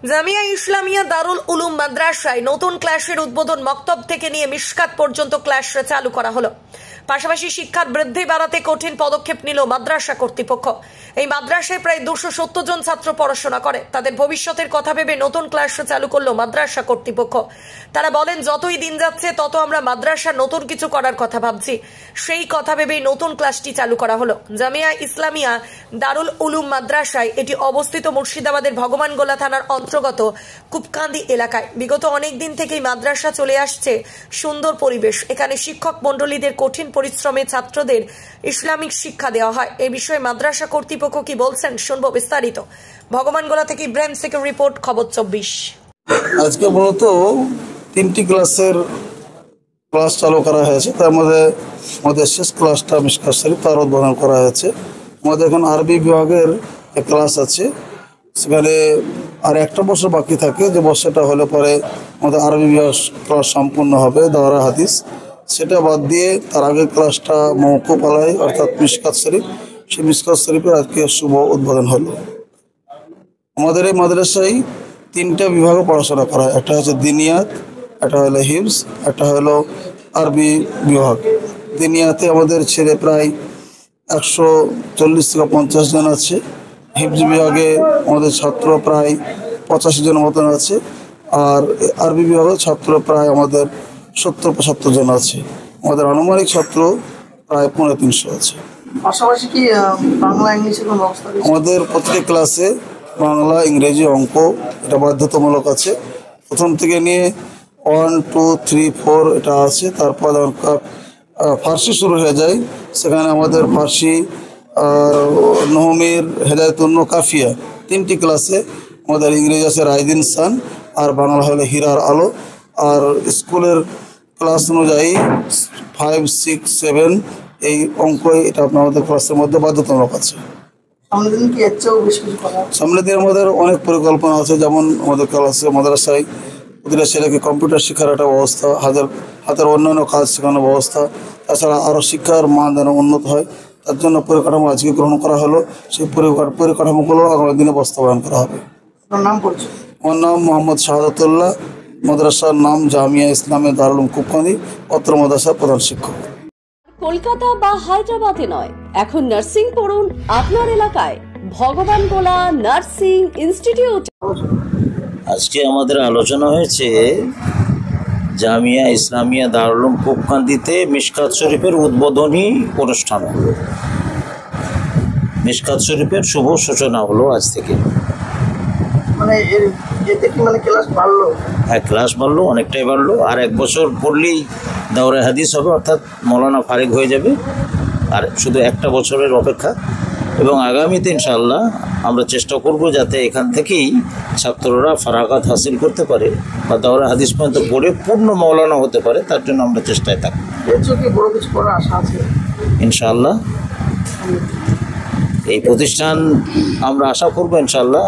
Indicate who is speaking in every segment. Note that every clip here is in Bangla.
Speaker 1: জামিয়া ইসলামিয়া দারুল উলুম মাদ্রাসায় নতুন ক্লাসের উদ্বোধন মক্তব থেকে নিয়ে মিশকাত পর্যন্ত ক্লাস চালু করা হলো। পাশাপাশি শিক্ষার বৃদ্ধি বাড়াতে কঠিন পদক্ষেপ নিল মাদ্রাসা কর্তৃপক্ষ। এই মাদ্রাসায় প্রায় 270 জন ছাত্র পড়াশোনা করে। তাদের ভবিষ্যতের কথা ভেবে নতুন ক্লাস চালু করলো মাদ্রাসা কর্তৃপক্ষ। তারা বলেন, যতই দিন যাচ্ছে তত আমরা মাদ্রাসা নতুন কিছু করার কথা ভাবছি। সেই কথা ভেবেই নতুন ক্লাসটি চালু করা হলো। জামিয়া ইসলামিয়া দারুল উলুম মাদ্রাসায় এটি অবস্থিত মুর্শিদাবাদের ভগবানগোলা থানার অন্তর্গত কুপকান্দি এলাকায়। বিগত অনেক দিন থেকেই মাদ্রাসা চলে আসছে সুন্দর পরিবেশ। এখানে শিক্ষক মন্ডলীদের কঠিন পরিশ্রমে ছাত্রদের ইসলামিক শিক্ষা দেওয়া হয়। এই বিষয়ে মাদ্রাসা কর্তৃপক্ষ কি বলছেন শুনবো বিস্তারিত। ভগবানগোলা থেকে ইব্রাহিম শেখের রিপোর্ট, খবর 24।
Speaker 2: আজকে মূলত 3টি ক্লাস চালু করা হয়েছে। তার মধ্যে আমাদের শেষ ক্লাসটা মিশকাত শরীফ তার উদ্বোধন করা হয়েছে। আমাদের এখন আরবি বিভাগের ক্লাস আছে, সেখানে আর একটা বছর বাকি থাকে, যে বছরটা হলে পরে আমাদের আরবি বিভাগ ক্লাস সম্পূর্ণ হবে দাওরা হাদিস। সেটা বাদ দিয়ে তার আগের ক্লাসটা মওকুফ আলাইহি অর্থাৎ মিশকাত শরীফ, সেই মিশকাত শরীফের আজকে শুভ উদ্বোধন হলো। আমাদের এই মাদ্রাসায় 3টা বিভাগে পড়াশোনা করা হয়। একটা হচ্ছে দিনিয়াত, একটা হলো হিফজ, একটা হলো আরবি বিভাগ। দিনিয়াতে আমাদের ছেলে প্রায় 140 থেকে 50 জন আছে। হিফজ বিভাগে আমাদের ছাত্র প্রায় 85 জনের মতন আছে। আর আরবি বিভাগে ছাত্র প্রায় আমাদের 70-75 জন আছে। আমাদের আনুমানিক ছাত্র প্রায় 350 আছে।
Speaker 3: পাশাপাশি কি বাংলা ইংলিশের কোনো ব্যবস্থা আছে?
Speaker 2: আমাদের প্রত্যেক ক্লাসে বাংলা, ইংরেজি, অঙ্ক এটা বাধ্যতামূলক আছে। প্রথম থেকে নিয়ে 1, 2, 3, 4 এটা আছে। তারপর ফার্সি শুরু হয়ে যায়, সেখানে আমাদের ফার্সি, নহমির, হেদায়তুন্নো, কাফিয়া 3টি ক্লাসে। আমাদের ইংরেজি আছে রাইদিন সান, আর বাংলা হলো হীরার আলো। আর স্কুলের ক্লাস অনুযায়ী 5, 6, 7 এই অঙ্ক এটা আমাদের ক্লাসের মধ্যে বাধ্যতামূলক আছে। সামনের দিন আমাদের অনেক পরিকল্পনা আছে, যেমন আমাদের ক্লাসে মাদ্রাসায় প্রতিটা ছেলেকে কম্পিউটার শেখার একটা ব্যবস্থা, হাতের অন্যান্য কাজ শেখানোর ব্যবস্থা, তাছাড়া আরও শিক্ষার মান যেন উন্নত হয় তার জন্য পরিকাঠামো আজকে গ্রহণ করা হলো। সেই পরিকাঠামোগুলো আগামী দিনে বাস্তবায়ন করা হবে। আমার নাম মোহাম্মদ শাহাদাতুল্লাহ, মাদ্রাসার নাম জামিয়া ইসলামিয়া দারুল উলুম কুপকান্দি, অত্র মাদ্রাসার প্রধান শিক্ষক।
Speaker 4: কলকাতা বা হায়দ্রাবাদে নয়, এখন নার্সিং পড়ুন আপনার এলাকায় ভগবানগোলা নার্সিং ইনস্টিটিউট।
Speaker 5: আজকে আমাদের আলোচনা হয়েছে জামিয়া ইসলামিয়া দারুল উলুম কুপকান্দিতে মিশকাত শরীফের উদ্বোধনী অনুষ্ঠান হলো। মিশকাত শরীফের শুভ সূচনা হলো আজ থেকে। হ্যাঁ, ক্লাস বাড়লো, অনেকটাই বাড়লো। আর 1 বছর পড়লেই দাওরা হাদিস হবে, অর্থাৎ মৌলানা ফারিগ হয়ে যাবে। আর শুধু একটা বছরের অপেক্ষা, এবং আগামীতে ইনশাআল্লাহ আমরা চেষ্টা করব যাতে এখান থেকেই ছাত্ররা ফারাগাত হাসিল করতে পারে বা দাওরা হাদিস পর্যন্ত পড়ে পূর্ণ মৌলানা হতে পারে, তার জন্য আমরা চেষ্টায় থাকব ইনশাআল্লাহ। এই প্রতিষ্ঠান আমরা আশা করব ইনশাআল্লাহ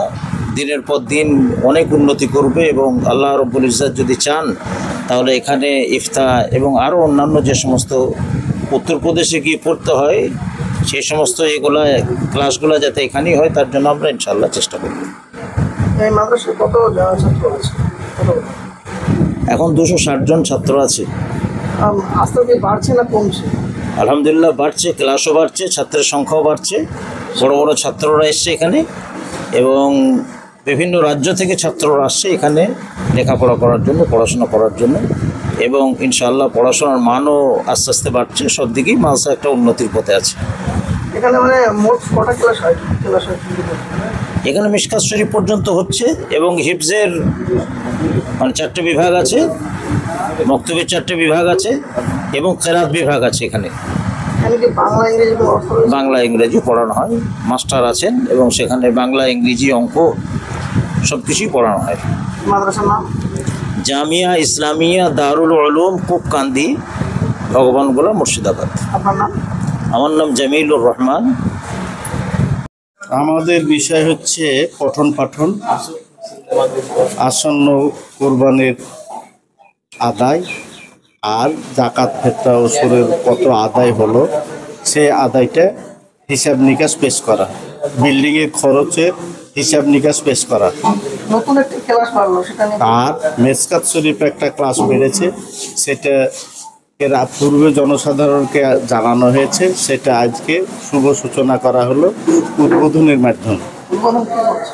Speaker 5: দিনের পর দিন অনেক উন্নতি করবে, এবং আল্লাহ রব্বুল ইজ্জত যদি চান তাহলে এখানে ইফতা এবং আরও অন্যান্য যে সমস্ত উত্তরপ্রদেশে গিয়ে পড়তে হয় সেই সমস্ত ক্লাসগুলো যাতে এখানেই হয়, তার জন্য আমরা ইনশাআল্লাহ চেষ্টা করব। এখন 260 জন ছাত্র আছে। আলহামদুলিল্লাহ বাড়ছে, ক্লাসও বাড়ছে, ছাত্রের সংখ্যাও বাড়ছে। বড় বড় ছাত্ররা এসছে এখানে, এবং বিভিন্ন রাজ্য থেকে ছাত্ররা আসছে এখানে লেখাপড়া করার জন্য, পড়াশোনা করার জন্য, এবং ইনশাআল্লাহ পড়াশোনার মানও আস্তে আস্তে বাড়ছে। সব দিকেই মাদ্রাসা একটা উন্নতির পথে আছে। এখানে মিশকাত শরীফ পর্যন্ত হচ্ছে, এবং হিফজের 4টে বিভাগ আছে, মক্তবের 4টে বিভাগ আছে, এবং কেরাত বিভাগ আছে। এখানে বাংলা ইংরেজি পড়ানো হয়, মাস্টার আছেন, এবং সেখানে বাংলা, ইংরেজি, অঙ্ক সব কিছুই পড়ানো হয়। জামিয়া ইসলামিয়া দারুল উলুম কুপকান্দি, ভগবানগোলা, মুর্শিদাবাদ। আমার নাম জামিলুর রহমান।
Speaker 2: আমাদের বিষয় হচ্ছে পঠন পাঠন, আসন্ন কোরবানির আদায়, আর জাকাত ফিতরা ওসুরের কত আদায় হলো সেই আদায়টা হিসাব নিকাশ পেশ করা, বিল্ডিংয়ের খরচের
Speaker 6: হিসাব নিকাশ পেশ করা।
Speaker 3: নতুন একটি ক্লাস বাড়লো, সেটা নিয়ে
Speaker 6: আর মেসকাত শরীফে একটা ক্লাস বেড়েছে, সেটা এর পূর্বে জনসাধারণকে জানানো হয়েছে, সেটা আজকে শুভ সূচনা করা হলো উদ্বোধনের মাধ্যমে।
Speaker 3: উদ্বোধন কি করছে?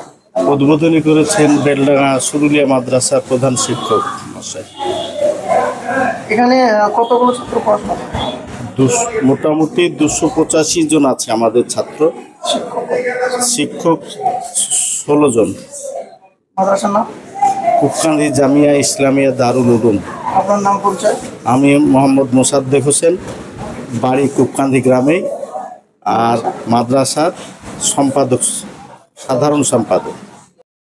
Speaker 6: উদ্বোধনী করেছেন বেলডাঙ্গা সুরুলিয়া মাদ্রাসার প্রধান শিক্ষক মশাই।
Speaker 3: এখানে কতগুলো ছাত্র পড়াশোনা করে?
Speaker 6: মোটামুটি 285 জন আছে আমাদের ছাত্র। শিক্ষক 16 জন।
Speaker 3: মাদ্রাসার নাম?
Speaker 6: কুপকান্দি জামিয়া ইসলামিয়া দারুল উলুম।
Speaker 3: আপনার নাম পরিচয়?
Speaker 6: আমি মোহাম্মদ মোসাদ্দেক হোসেন, বাড়ি কুপকান্দি গ্রামে, আর মাদ্রাসার সম্পাদক, সাধারণ সম্পাদক।